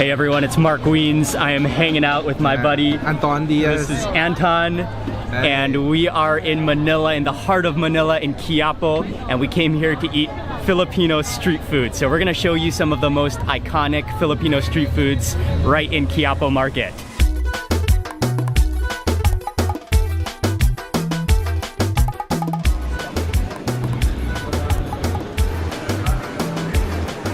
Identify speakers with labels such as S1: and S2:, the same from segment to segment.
S1: Hey everyone, it's Mark Weens. I am hanging out with my buddy
S2: Anton Diaz.
S1: This is Anton, and we are in Manila, in the heart of Manila, in Quiapo, and we came here to eat Filipino street food. So we're gonna show you some of the most iconic Filipino street foods right in Quiapo Market.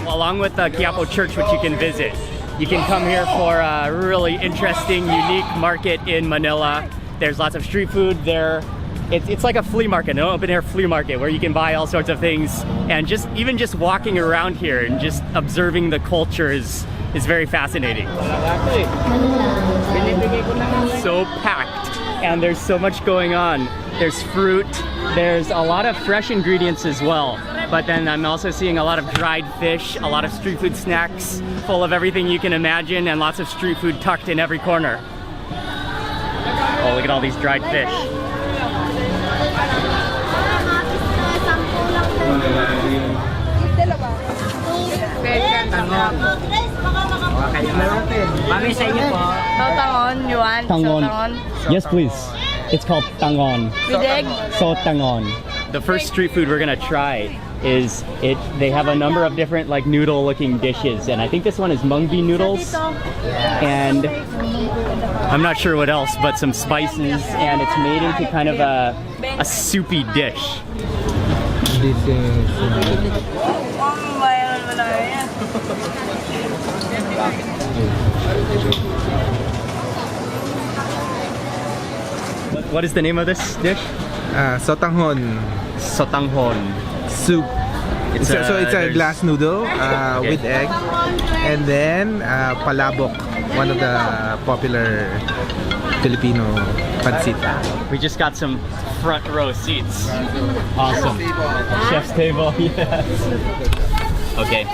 S1: Along with the Quiapo Church, which you can visit. You can come here for a really interesting, unique market in Manila. There's lots of street food there. It's like a flea market, an open air flea market where you can buy all sorts of things. And even just walking around here and just observing the culture is very fascinating. So packed, and there's so much going on. There's fruit, there's a lot of fresh ingredients as well. But then I'm also seeing a lot of dried fish, a lot of street food snacks, full of everything you can imagine, and lots of street food tucked in every corner. Oh, look at all these dried fish. Tangon. Yes, please. It's called tangon.
S3: With egg?
S1: So tangon. The first street food we're gonna try is they have a number of different like noodle looking dishes, and I think this one is mung bean noodles, and I'm not sure what else, but some spices, and it's made into kind of a soupy dish.
S2: This is
S1: What is the name of this dish?
S2: sotanghon
S1: Sotanghon.
S2: soup. It's a glass noodle with egg, and then palabok, one of the popular Filipino pancit.
S1: We just got some front row seats. Awesome. Chef's table. Yes. Okay.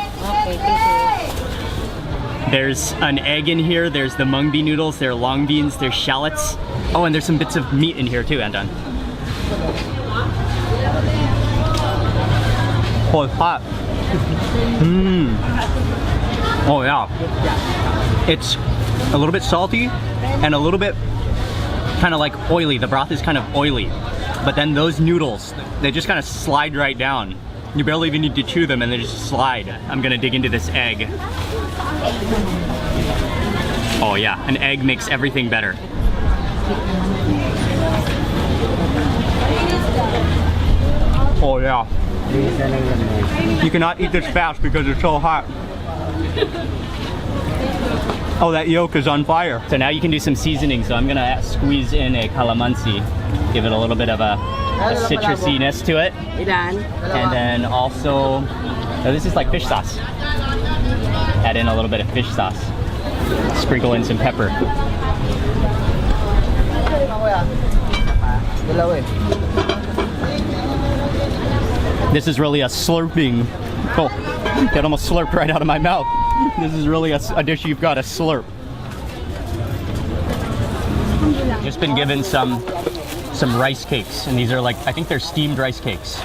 S1: There's an egg in here. There's the mung bean noodles. There are long beans. There's shallots. Oh, and there's some bits of meat in here too, Anton. Oh, it's hot. Mmm. Oh yeah. It's a little bit salty and a little bit kind of like oily. The broth is kind of oily. But then those noodles, they just kind of slide right down. You barely even need to chew them and they just slide. I'm gonna dig into this egg. Oh yeah, an egg makes everything better. Oh yeah. You cannot eat this fast because it's so hot. Oh, that yolk is on fire. So now you can do some seasoning. So I'm gonna squeeze in a calamansi, give it a little bit of a citrusiness to it. And then also, this is like fish sauce. Add in a little bit of fish sauce. Sprinkle in some pepper. This is really a slurping. Oh, that almost slurped right out of my mouth. This is really a dish you've got to slurp. Just been given some rice cakes, and these are like, I think they're steamed rice cakes.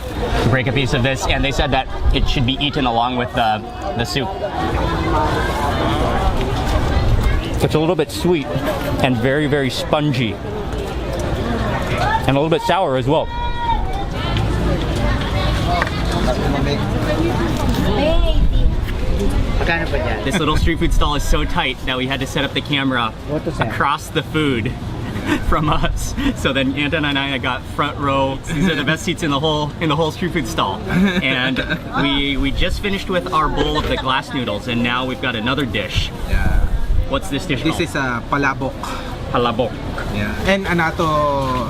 S1: Break a piece of this, and they said that it should be eaten along with the soup. It's a little bit sweet and very, very spongy, and a little bit sour as well. This little street food stall is so tight that we had to set up the camera across the food from us. So then Anton and I got front row. These are the best seats in the whole street food stall. And we just finished with our bowl of the glass noodles, and now we've got another dish.
S2: Yeah.
S1: What's this dish called?
S2: This is palabok.
S1: Palabok.
S2: Yeah. And anato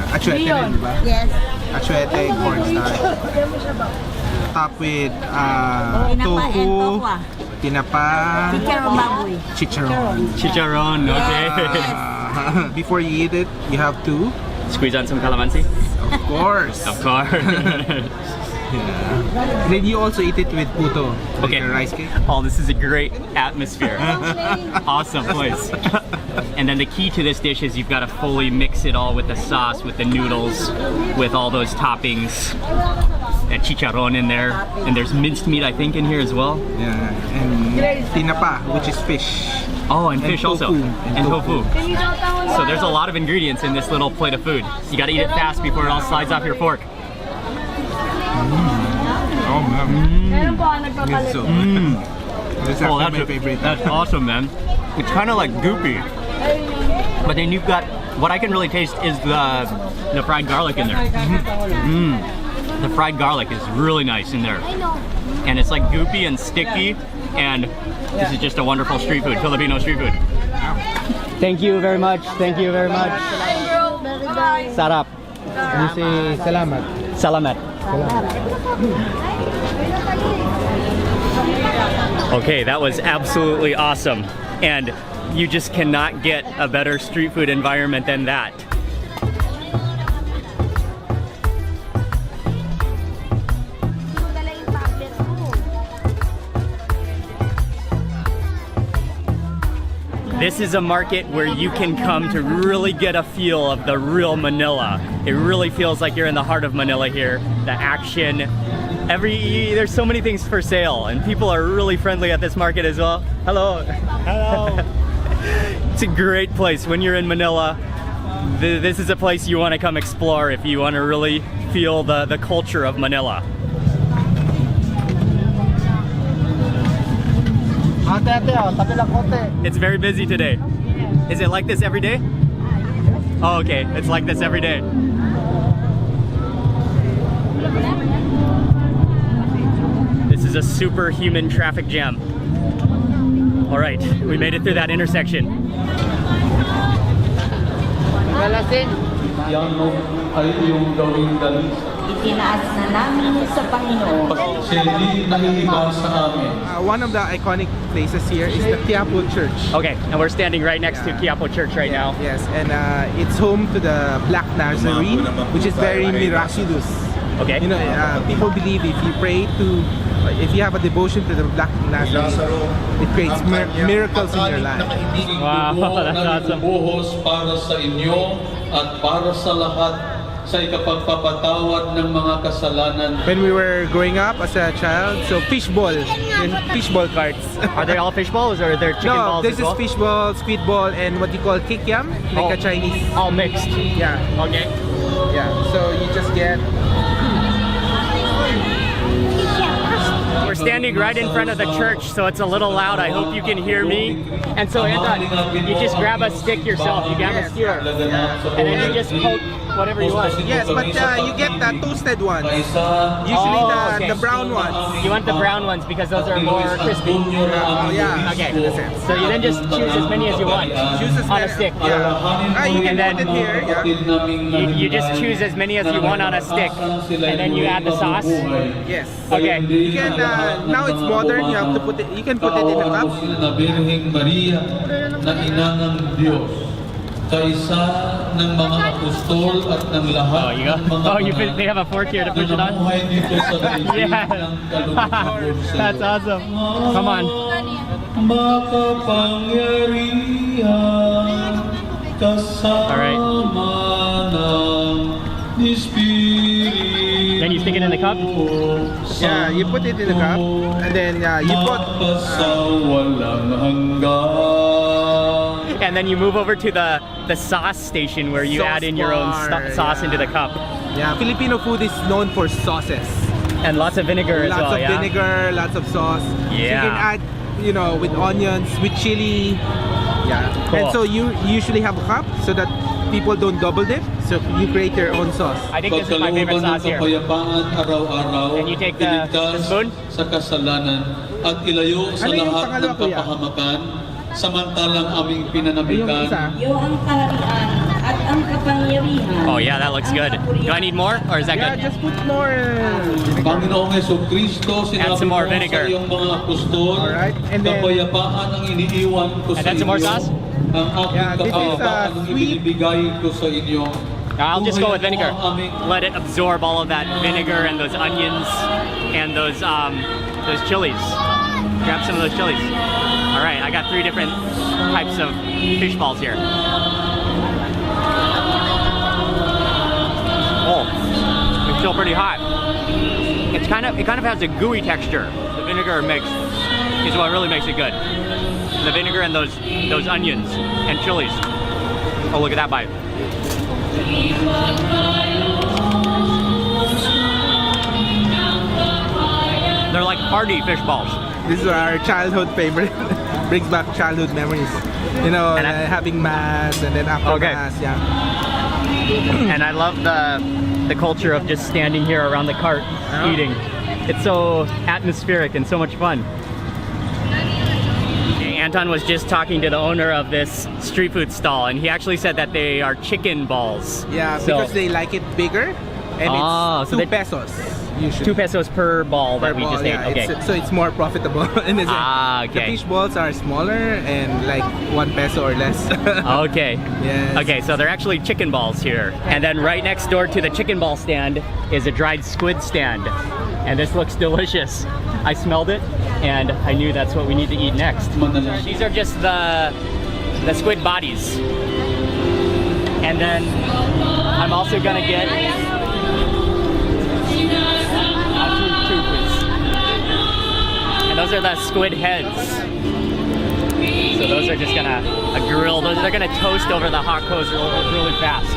S2: achuete rin, diba?
S3: Yes.
S2: Achuete, cornstarch. Top with tofu, tinapa, chicharon.
S1: Chicharron, okay.
S2: Before you eat it, you have to
S1: Squeeze on some calamansi?
S2: Of course.
S1: Of course.
S2: Yeah. Then you also eat it with puto,
S1: okay.
S2: Like a rice cake.
S1: Oh, this is a great atmosphere. Awesome place. And then the key to this dish is you've got to fully mix it all with the sauce, with the noodles, with all those toppings. that chicharron in there, and there's minced meat I think in here as well.
S2: Yeah, and tinapa, which is fish.
S1: Oh, and fish also, and tofu.
S3: Can you jot down
S1: So there's a lot of ingredients in this little plate of food. You gotta eat it fast before it all slides off your fork.
S2: Oh man,
S3: Meron po ang nagpapalit.
S2: it's so This is
S1: Oh,
S2: actually my favorite.
S1: that's awesome, man. It's kind of like goopy, but then you've got what I can really taste is the fried garlic in there. The fried garlic is really nice in there, and it's like goopy and sticky. And this is just a wonderful street food, Filipino street food. Thank you very much. Thank you very much. Sarap.
S2: You say salamat.
S1: Salamat. Okay, that was absolutely awesome. And you just cannot get a better street food environment than that. This is a market where you can come to really get a feel of the real Manila. It really feels like you're in the heart of Manila here. The action, there's so many things for sale, and people are really friendly at this market as well. Hello. Hello. It's a great place when you're in Manila. This is a place you want to come explore if you want to really feel the culture of Manila. It's very busy today. Is it like this every day? Oh, okay. It's like this every day. This is a superhuman traffic jam. All right, we made it through that intersection.
S4: Yan ay iyong gawing dalis.
S5: Itinaas na namin sa Panginoon.
S4: Siya hindi naiiba sa amin.
S2: One of the iconic places here is the Quiapo Church.
S1: Okay, and we're standing right next to Quiapo Church right now.
S2: Yes, and it's home to the Black Nazarene, which is very miraculous.
S1: Okay.
S2: You know, people believe if you pray to, if you have a devotion to the Black Nazarene, it creates miracles in your life.
S1: Wow, that's awesome.
S4: Buhos para sa inyo at para sa lahat sa ikapagpapatawad ng mga kasalanan.
S2: When we were growing up as a child, so fishball carts.
S1: Are they all fish balls or are there chicken
S2: No,
S1: balls
S2: this
S1: as well?
S2: is fishball, squid ball, and what you call kikiam, like a Chinese.
S1: All mixed.
S2: Yeah,
S1: Okay.
S2: yeah. So you just get.
S1: We're standing right in front of the church, so it's a little loud. I hope you can hear me. And so, Anton, you just grab a stick yourself. You grab a skewer, and then you just poke whatever you want.
S2: Yes, but you get the toasted ones. Usually
S1: okay.
S2: the brown ones.
S1: You want the brown ones because those are more crispy.
S2: Oh yeah.
S1: Okay.
S2: In a sense.
S1: So you then just choose as many as you want
S2: Choose as
S1: on a
S2: many-
S1: stick.
S2: Yeah. You can
S1: And then
S2: put it here. Yeah.
S1: you just choose as many as you want on a stick, and then you add the sauce.
S2: Yes.
S1: Okay.
S2: You can now it's modern. You have to put it. You can put it in a cup.
S4: Na Birheng Maria na ina ng Diyos sa isa ng mga apostol at ng lahat
S1: Oh, you go.
S4: ng mga
S1: Oh, they have a fork here to push it on.
S4: namuhay dito sa daigdig
S1: Yeah.
S4: ng kalugod-lugod sa
S1: That's
S4: iyo.
S1: awesome. Come on.
S4: Makapangyarihan kasama ng Espiritu.
S1: Then you stick it in the cup.
S2: Yeah, you put it in the cup, and then you put.
S4: Mapasawalang hanggan.
S1: And then you move over to the sauce station where you
S2: Sauce
S1: add in your own
S2: bar,
S1: sauce
S2: yeah.
S1: into the cup.
S2: Yeah, Filipino food is known for sauces.
S1: And lots of vinegar as
S2: Lots
S1: well,
S2: of
S1: yeah?
S2: vinegar, lots of sauce. So you
S1: Yeah.
S2: can add, with onions, with chili. Yeah.
S1: Cool.
S2: And so you usually have a cup so that people don't double dip. So you create your own sauce.
S1: I think this is my favorite
S4: Pagkalooban ng
S1: sauce here.
S4: kapayapaan araw-araw,
S1: And you take the
S4: iligtas
S1: spoon?
S4: sa kasalanan at ilayo sa
S2: Ano yung
S4: lahat ng
S2: pangalawa, kuya?
S4: kapahamakan, samantalang aming
S2: Yung
S4: pinanamikan.
S2: isa.
S5: Iyo ang kaharian at ang kapangyarihan.
S1: Oh yeah, that looks good. Do I need more or is that
S2: Yeah,
S1: good?
S2: just put more.
S4: Panginoong Jesucristo,
S1: Add
S4: sinabi
S1: some more
S4: mo
S1: vinegar.
S4: sa iyong mga apostol,
S2: Alright, and then-
S4: kapayapaan ang iniiwan ko
S1: And
S4: sa
S1: then some more
S4: inyo.
S1: sauce?
S4: Ang aking
S2: Yeah, this is,
S4: kapayapaan ang
S2: sweet.
S4: ibinibigay ko sa inyo.
S1: I'll just go with vinegar.
S4: Buhayin mo ang aming
S1: Let it absorb all of that vinegar and those onions and those chilies. Grab some of those chilies. All right, I got 3 different types of fish balls here. Oh, It's still pretty hot. It kind of has a gooey texture. The vinegar is what really makes it good. The vinegar and those onions and chilies. Oh, look at that bite. They're like hearty fish balls.
S2: This is our childhood favorite. Brings back childhood memories. You know,
S1: And
S2: having mass and then after
S1: Okay.
S2: mass, yeah.
S1: And I love the culture of just standing here around the cart eating. It's so atmospheric and so much fun. Anton was just talking to the owner of this street food stall, and he actually said that they are chicken balls.
S2: Yeah,
S1: So-
S2: because they like it bigger, and
S1: Oh,
S2: it's
S1: so
S2: 2
S1: they-
S2: pesos usually.
S1: 2 pesos per ball
S2: per
S1: that we
S2: ball,
S1: just
S2: yeah.
S1: ate. Okay.
S2: So it's more profitable. In a sense.
S1: Ah,
S2: The
S1: okay.
S2: fish balls are smaller and like 1 peso or less.
S1: Okay.
S2: Yes.
S1: Okay, so they're actually chicken balls here. And then right next door to the chicken ball stand is a dried squid stand. And this looks delicious. I smelled it and I knew that's what we need to eat next. These are just the squid bodies. And then I'm also gonna get two, please. And those are the squid heads. So those are just gonna grill. They're gonna toast over the hot coals really fast.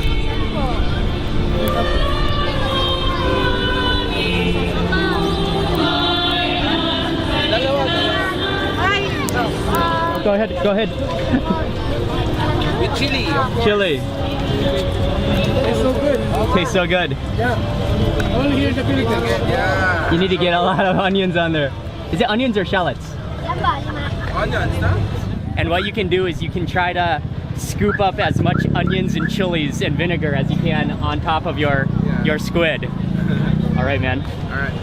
S1: Go ahead. Go ahead.
S2: With chili.
S1: Chili.
S2: It's so good.
S1: Tastes so good.
S2: Yeah. Only here in the Philippines. Yeah.
S1: You need to get a lot of onions on there. Is it onions or shallots?
S2: Onions, no?
S1: And what you can do is you can try to scoop up as much onions and chilies and vinegar as you can on top of your squid. All right, man.
S2: All right.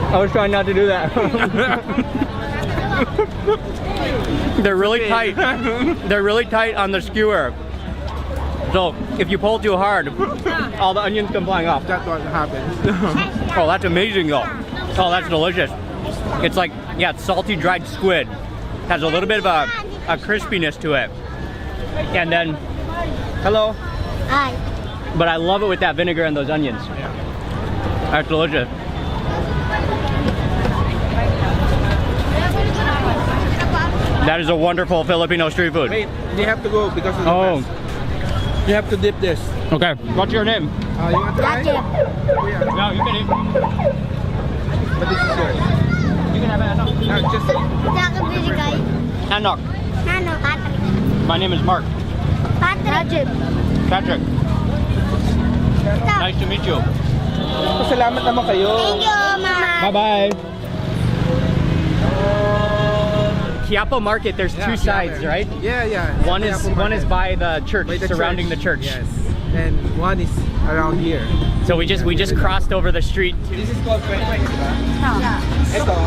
S1: I was trying not to do that. They're really tight. They're really tight on the skewer. So if you pull too hard, all the onions come flying off.
S2: That's what happens.
S1: Oh, that's amazing though. Oh, that's delicious. It's like, yeah, it's salty dried squid. Has a little bit of a crispiness to it. And then, hello.
S3: Hi.
S1: But I love it with that vinegar and those onions. That's delicious. That is a wonderful Filipino street food.
S2: Wait, you have to go because of the
S1: Oh,
S2: mass. You have to dip this.
S1: okay. What's your name?
S2: You want to try?
S3: Gotcha.
S2: Oh, yeah.
S1: No, you can eat.
S2: But this is yours.
S1: You can have it.
S2: No, just
S3: Nakabili kayo.
S1: Anok.
S3: Ano? Patrick.
S1: My name is Mark.
S3: Patrick.
S1: Patrick. Nice to meet you.
S2: Salamat naman kayo.
S3: Thank you, Mama.
S1: Bye-bye. Quiapo Market, there's
S2: Yeah,
S1: two sides,
S2: yeah.
S1: right?
S2: Yeah, yeah.
S1: One is by the church,
S2: By the
S1: surrounding
S2: church.
S1: the church.
S2: Yes. And one is around here.
S1: So we just crossed over the street.
S2: This is called KWEK KWEK, diba? Ito.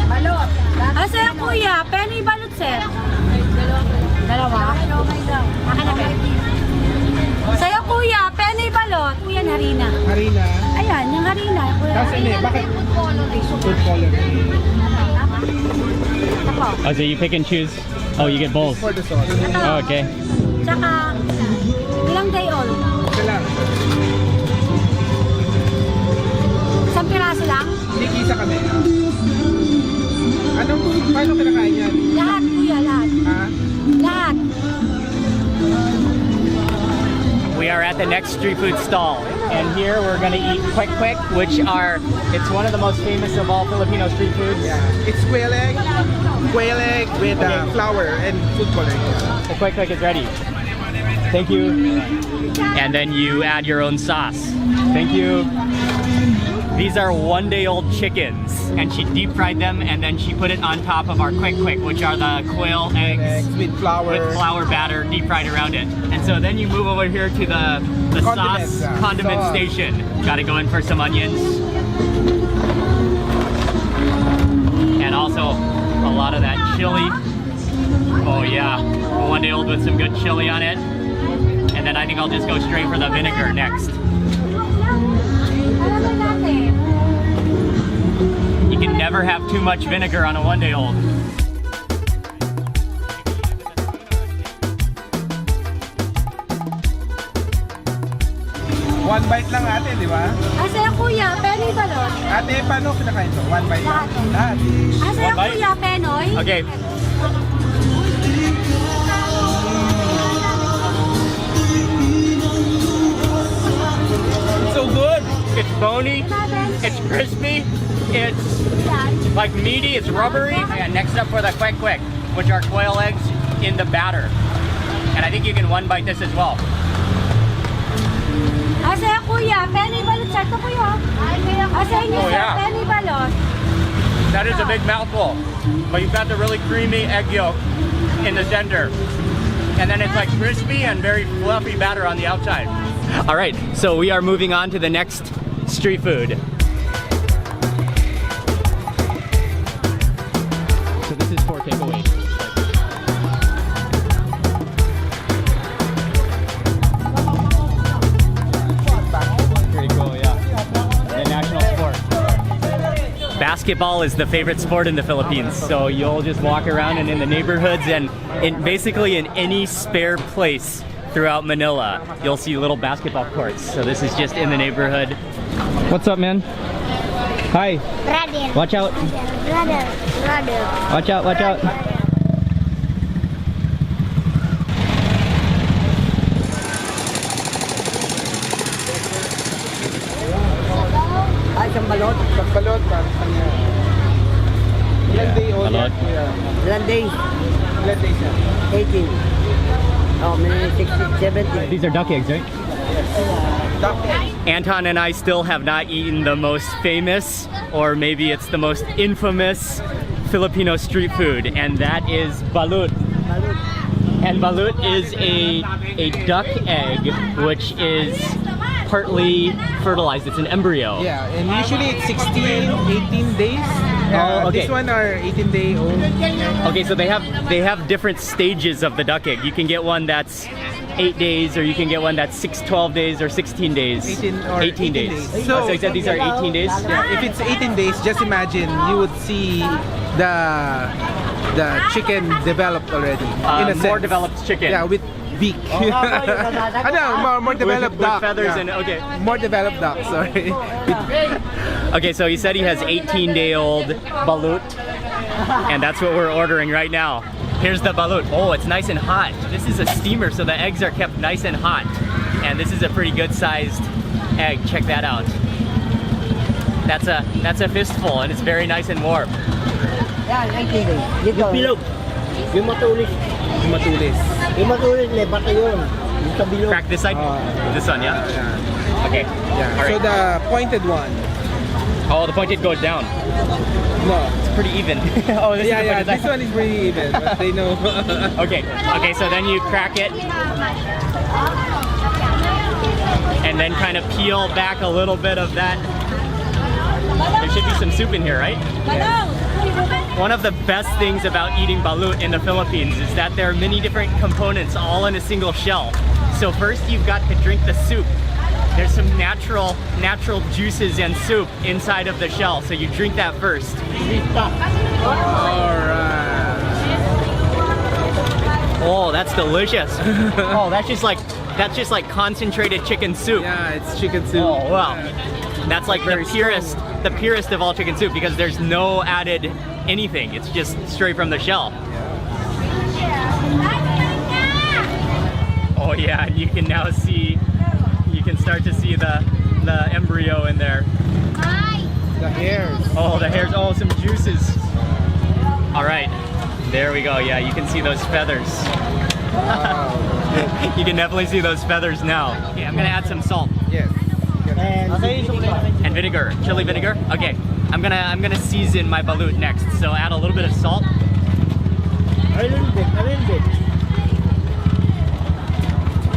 S3: Balot. Ah, sir, kuya. Penny balot, sir. Dalawa? Akin na, sa'yo, kuya. Penny balot. Kuya, harina.
S2: Harina.
S3: Ayan, yung harina. Kuya.
S2: Kasi bakit? Food color.
S1: Oh, so you pick and choose? Oh, you get both.
S2: For the sauce.
S1: Oh, okay.
S3: Tsaka, ilang day old?
S2: Ito lang.
S3: Isang piraso lang?
S2: Hindi kisa kami. Paano kinakain yan?
S3: Lahat, kuya, lahat.
S2: Ha?
S3: Lahat.
S1: We are at the next street food stall, and here we're gonna eat KWEK KWEK, which it's one of the most famous of all Filipino street foods.
S2: Yeah. It's quail egg. Quail egg with flour and food color.
S1: The KWEK KWEK is ready. Thank you. And then you add your own sauce. Thank you. These are one-day-old chickens, and she deep fried them, and then she put it on top of our KWEK KWEK, which are the quail eggs
S2: With flour.
S1: with flour batter deep fried around it. And so then you move over here to the
S2: Condiments,
S1: sauce condiment
S2: sauce.
S1: station. Gotta go in for some onions. And also a lot of that chili. Oh yeah, one day old with some good chili on it. And then I think I'll just go straight for the vinegar next. You can never have too much vinegar on a one day old.
S2: One bite lang ate, di ba?
S3: Asaya kuya, Penoy balot.
S2: Ate, paano kinakain to? One bite lang? Lahat.
S3: Asaya
S1: One bite?
S3: kuya, Penoy.
S1: Okay.
S2: It's so good!
S1: It's bony, it's crispy, it's like meaty, it's rubbery. And next up for the kwek kwek, which are quail eggs in the batter. And I think you can one bite this as well.
S3: Asaya kuya, Penoy balot. Sakto kuya. Asaya niyo
S1: Oh,
S3: sa
S1: yeah.
S3: Penoy balot.
S1: That is a big mouthful, but you've got the really creamy egg yolk in the center. And then it's like crispy and very fluffy batter on the outside. All right, so we are moving on to the next street food. So this is for takeaway. Pretty cool, yeah. The national sport. Basketball is the favorite sport in the Philippines, so you'll just walk around and in the neighborhoods and basically in any spare place throughout Manila, you'll see little basketball courts. So this is just in the neighborhood. What's up, man? Hi.
S3: Brother.
S1: Watch out.
S3: Brother.
S1: Watch out, watch out.
S6: Ay, isang balot.
S2: Pagbalot, parang kanya. Ilan day old
S1: Balot.
S2: yan, kuya?
S6: Ilan days?
S2: Ilan days yan?
S6: 18. Oh, minimum 60, 70.
S1: These are duck eggs, right?
S2: Duck egg.
S1: Anton and I still have not eaten the most famous, or maybe it's the most infamous Filipino street food, and that is balut.
S6: Balot.
S1: And balut is a duck egg, which is partly fertilized. It's an embryo.
S2: Yeah, and usually it's 16, 18 days.
S1: Oh, okay.
S2: This one are 18-day old.
S1: Okay, so they have different stages of the duck egg. You can get one that's 8 days, or you can get one that's 12 days, or 16 days.
S2: 18
S1: days.
S2: days.
S1: So you said these are 18 days?
S2: Yeah, if it's 18 days, just imagine you would see the chicken developed already. In a
S1: More
S2: sense.
S1: developed chicken.
S2: Yeah, with beak. More developed
S1: with
S2: duck.
S1: feathers
S2: yeah.
S1: and okay.
S2: More developed duck, sorry.
S1: Okay, so he said he has 18-day-old balut, and that's what we're ordering right now. Here's the balut. Oh, it's nice and hot. This is a steamer, so the eggs are kept nice and hot. And this is a pretty good-sized egg. Check that out. That's a fistful, and it's very nice and warm.
S6: Yan, 18 days. Dito.
S5: Bilog. Yung matulis.
S2: Matulis.
S6: Yung matulis, may bata yun. Yung sa bilog.
S1: Crack this side? This one, yeah?
S2: Yeah.
S1: Okay.
S2: Yeah.
S1: All
S2: So
S1: right.
S2: the pointed one.
S1: Oh, the pointed goes down.
S2: No.
S1: It's pretty even. Oh, this
S2: Yeah,
S1: is the
S2: yeah.
S1: pointed
S2: This
S1: side.
S2: one is pretty even, but they know.
S1: Okay. Okay, so then you crack it and then kind of peel back a little bit of that. There should be some soup in here, right? One of the best things about eating balut in the Philippines is that there are many different components all in a single shell. So first you've got to drink the soup. There's some natural juices and soup inside of the shell, so you drink that first.
S2: Alright.
S1: Oh, that's delicious. Oh, that's just like concentrated chicken soup.
S2: Yeah, it's chicken soup.
S1: Oh wow. That's like the purest of all chicken soup, because there's no added anything. It's just straight from the shell. Oh yeah, and you can now see, you can start to see the embryo in there.
S2: The hairs.
S1: Oh, the hairs, oh, some juices. All right, there we go. Yeah, you can see those feathers.
S2: Wow.
S1: You can definitely see those feathers now. Okay, I'm gonna add some salt.
S2: Yes.
S1: And vinegar, chili vinegar. Okay, I'm gonna season my balut next. So add a little bit of salt.
S6: A little bit.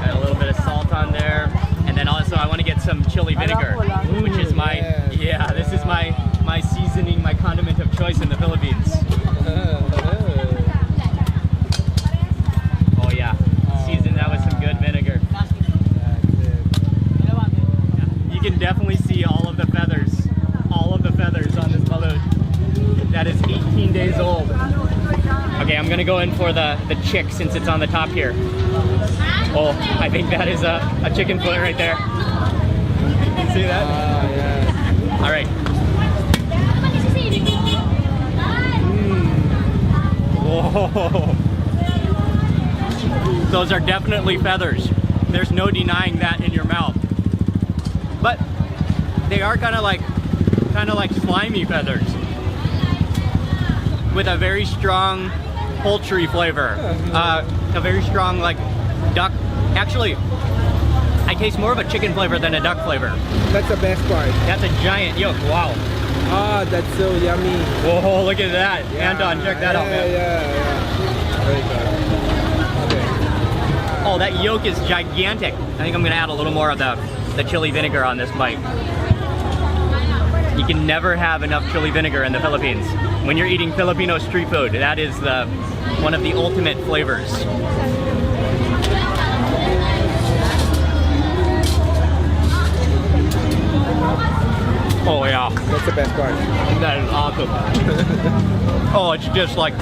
S1: Add a little bit of salt on there, and then also I want to get some chili vinegar, which is my this is my seasoning, my condiment of choice in the Philippines. Oh yeah, season that with some good vinegar. You can definitely see all of the feathers on this balut. That is 18 days old. Okay, I'm gonna go in for the chick since it's on the top here. Oh, I think that is a chicken foot right there. see that?
S2: Yeah.
S1: All right. Whoa. Those are definitely feathers. There's no denying that in your mouth. But they are kind of like slimy feathers with a very strong poultry flavor. A very strong like duck. Actually, I taste more of a chicken flavor than a duck flavor.
S2: That's the best part.
S1: That's a giant yolk. Wow.
S2: Ah, that's so yummy.
S1: Whoa, look at that.
S2: Yeah.
S1: Anton, check that out, man.
S2: Yeah. Very good. Okay.
S1: Oh, that yolk is gigantic. I think I'm gonna add a little more of the chili vinegar on this bite. You can never have enough chili vinegar in the Philippines. When you're eating Filipino street food, that is one of the ultimate flavors. Oh yeah,
S2: That's the best part.
S1: that is awesome. Oh, it's just like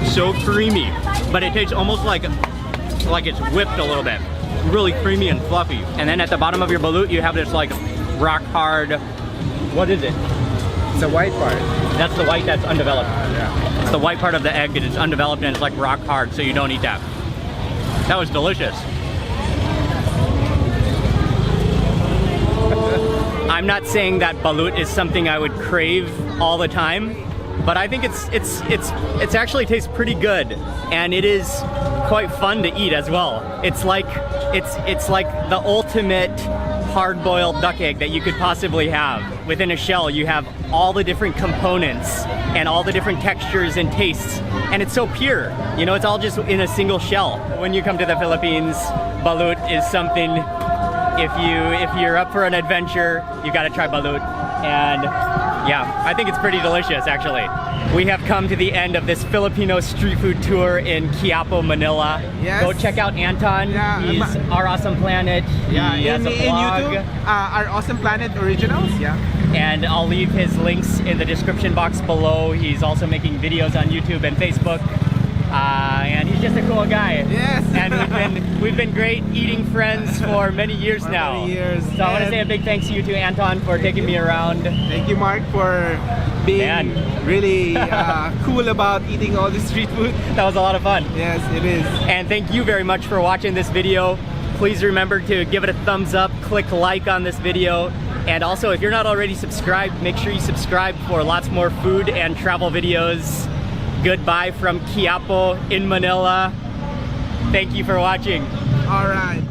S1: so creamy, but it tastes almost like it's whipped a little bit. Really creamy and fluffy. And then at the bottom of your balut, you have this like rock hard. What is it?
S2: It's the white part.
S1: That's the white that's undeveloped.
S2: Yeah.
S1: It's the white part of the egg that is undeveloped and it's like rock hard, so you don't eat that. That was delicious. I'm not saying that balut is something I would crave all the time, but I think it's actually tastes pretty good, and it is quite fun to eat as well. It's like the ultimate hard-boiled duck egg that you could possibly have. Within a shell, you have all the different components and all the different textures and tastes, and it's so pure. You know, it's all just in a single shell. When you come to the Philippines, balut is something. If you're up for an adventure, you gotta try balut. And yeah, I think it's pretty delicious actually. We have come to the end of this Filipino street food tour in Quiapo, Manila.
S2: Yes.
S1: Go check out Anton.
S2: Yeah,
S1: He's Our Awesome Planet.
S2: Yeah,
S1: He has
S2: in
S1: a blog.
S2: YouTube, Our Awesome Planet Originals. Yeah.
S1: And I'll leave his links in the description box below. He's also making videos on YouTube and Facebook. And he's just a cool guy.
S2: Yes.
S1: And we've been great eating friends for many years now.
S2: Many years.
S1: So I want to say a big thanks to you to Anton for taking me around.
S2: Thank you, Mark, for being really cool about eating all this street food.
S1: That was a lot of fun.
S2: Yes, it is.
S1: And thank you very much for watching this video. Please remember to give it a thumbs up, click like on this video. And also, if you're not already subscribed, make sure you subscribe for lots more food and travel videos. Goodbye from Quiapo in Manila. Thank you for watching.
S2: All right.